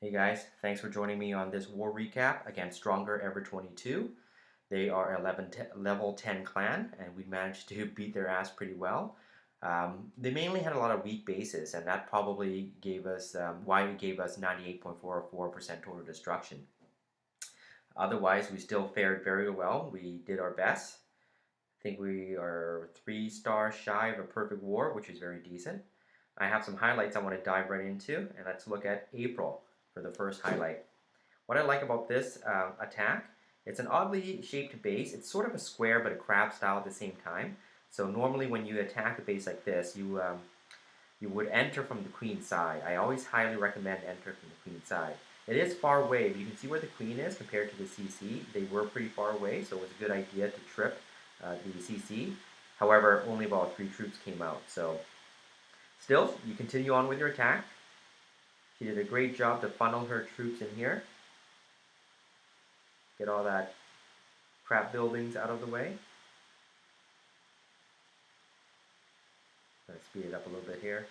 Hey guys, thanks for joining me on this war recap against Stronger Ever22. They are 11 level 10 clan, and we managed to beat their ass pretty well. They mainly had a lot of weak bases, and that probably gave us why it gave us 98.44% total destruction. Otherwise, we still fared very well. We did our best. I think we are 3 stars shy of a perfect war, which is very decent. I have some highlights I want to dive right into, and let's look at April for the first highlight. What I like about this attack, it's an oddly shaped base. It's sort of a square but a crab style at the same time. So normally when you attack a base like this, you would enter from the queen side. I always highly recommend enter from the queen side. It is far away, but you can see where the queen is compared to the CC. They were pretty far away, so it was a good idea to trip the CC. However, only about 3 troops came out. So still, you continue on with your attack. She did a great job to funnel her troops in here. Get all that crap buildings out of the way. Let's speed it up a little bit here.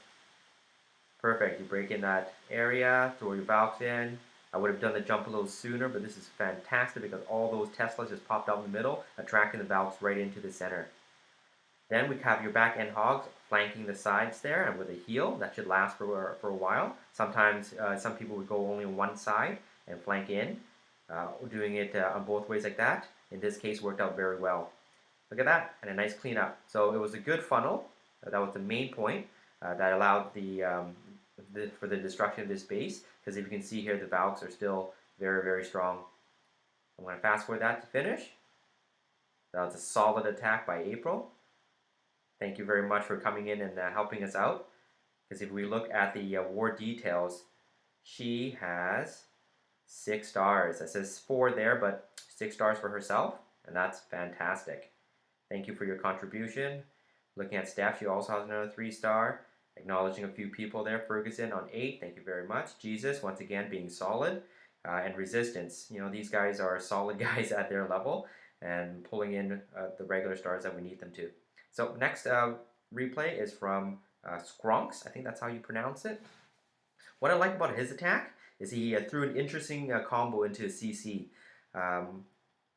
Perfect. You break in that area, throw your Valks in. I would have done the jump a little sooner, but this is fantastic because all those Teslas just popped out in the middle, attracting the Valks right into the center. Then we have your back end hogs flanking the sides there, and with a heal that should last for a while. Sometimes some people would go only on one side and flank in, doing it on both ways like that. In this case, worked out very well. Look at that, and a nice cleanup. So it was a good funnel. That was the main point that allowed for the destruction of this base. Because if you can see here, the Valks are still very, very strong. I'm going to fast forward that to finish. That was a solid attack by April. Thank you very much for coming in and helping us out. Because if we look at the war details, she has 6 stars. It says 4 there, but 6 stars for herself, and that's fantastic. Thank you for your contribution. Looking at staff, she also has another 3-star. Acknowledging a few people there. Ferguson on 8, thank you very much. Jesus, once again, being solid. And Resistance, you know, these guys are solid guys at their level and pulling in the regular stars that we need them to. So next replay is from Skronks. I think that's how you pronounce it. What I like about his attack is he threw an interesting combo into a CC.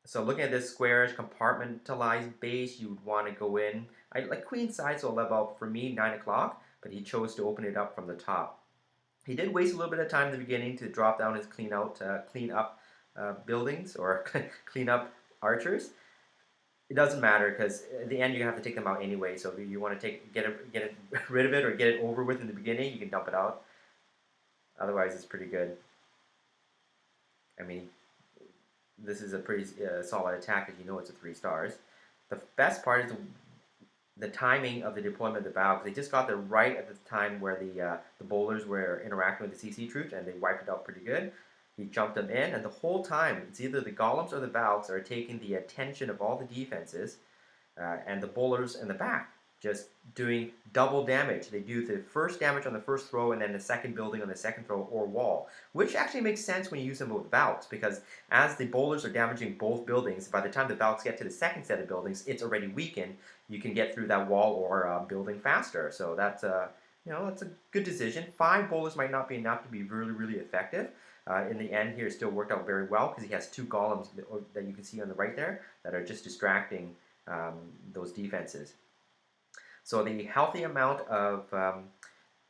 So looking at this squarish compartmentalized base, you would want to go in. I like queen side, so about, for me, 9 o'clock, but he chose to open it up from the top. He did waste a little bit of time in the beginning to drop down his clean up buildings or clean up archers. It doesn't matter because at the end you have to take them out anyway. So if you want to get rid of it or get it over with in the beginning, you can dump it out. Otherwise, it's pretty good. I mean, this is a pretty solid attack because you know it's a 3 stars. The best part is the timing of the deployment of the bow, because they just got there right at the time where the bowlers were interacting with the CC troops, and they wiped it out pretty good. He jumped them in, and the whole time, it's either the golems or the Valks are taking the attention of all the defenses, and the bowlers in the back just doing double damage. They do the first damage on the first throw, and then the second building on the second throw or wall, which actually makes sense when you use them with Valks, because as the bowlers are damaging both buildings, by the time the Valks get to the second set of buildings, it's already weakened. You can get through that wall or building faster. So that's that's a good decision. 5 bowlers might not be enough to be really, really effective. In the end here, it still worked out very well because he has 2 golems that you can see on the right there that are just distracting those defenses. So the healthy amount of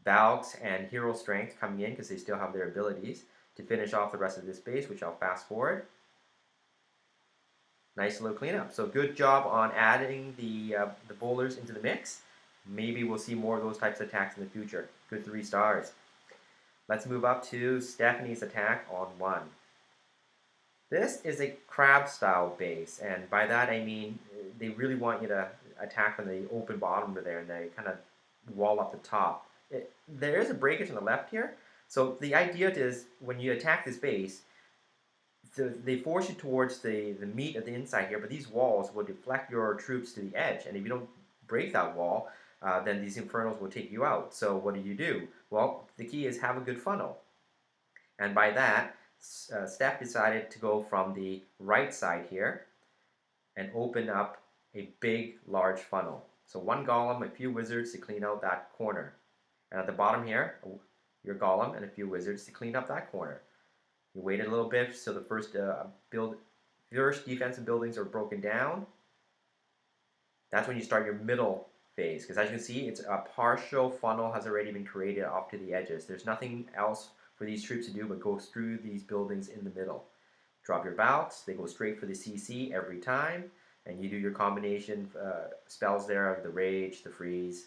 Valks and hero strength coming in because they still have their abilities to finish off the rest of this base, which I'll fast forward. Nice little cleanup. So good job on adding the bowlers into the mix. Maybe we'll see more of those types of attacks in the future. Good 3 stars. Let's move up to Stephanie's attack on 1. This is a crab style base, and by that I mean they really want you to attack from the open bottom there, and they kind of wall up the top. There is a breakage on the left here, so the idea is when you attack this base, they force you towards the meat of the inside here, but these walls will deflect your troops to the edge, and if you don't break that wall, then these infernals will take you out. So what do? Well, the key is have a good funnel, and by that, Steph decided to go from the right side here and open up a big, large funnel. So 1 golem, a few wizards to clean out that corner. And at the bottom here, your golem and a few wizards to clean up that corner. You waited a little bit so the first defensive buildings are broken down. That's when you start your middle phase, because as you can see, it's a partial funnel has already been created off to the edges. There's nothing else for these troops to do but go through these buildings in the middle. Drop your Valks, they go straight for the CC every time, and you do your combination spells there of the Rage, the Freeze,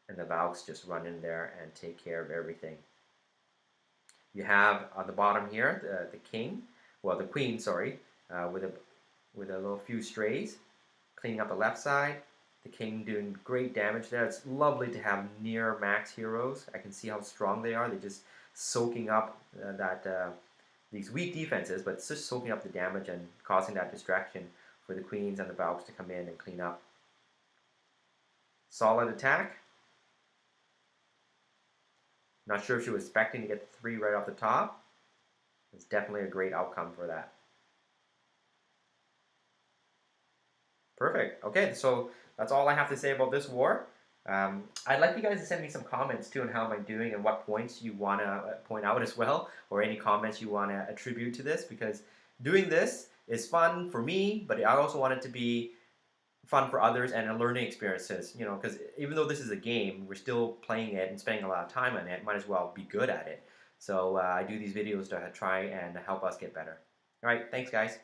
and the Valks just run in there and take care of everything. You have on the bottom here the king, well the queen, sorry, with a little few strays, cleaning up the left side. The king doing great damage there. It's lovely to have near max heroes. I can see how strong they are. They're just soaking up these weak defenses, but it's just soaking up the damage and causing that distraction for the queens and the Valks to come in and clean up. Solid attack. Not sure if she was expecting to get the 3 right off the top. It's definitely a great outcome for that. Perfect. Okay, so that's all I have to say about this war. I'd like you guys to send me some comments too on how am I doing and what points you want to point out as well, or any comments you want to attribute to this, because doing this is fun for me, but I also want it to be fun for others and a learning experiences, you know, because even though this is a game, we're still playing it and spending a lot of time on it, might as well be good at it. So I do these videos to try and help us get better. All right, thanks guys.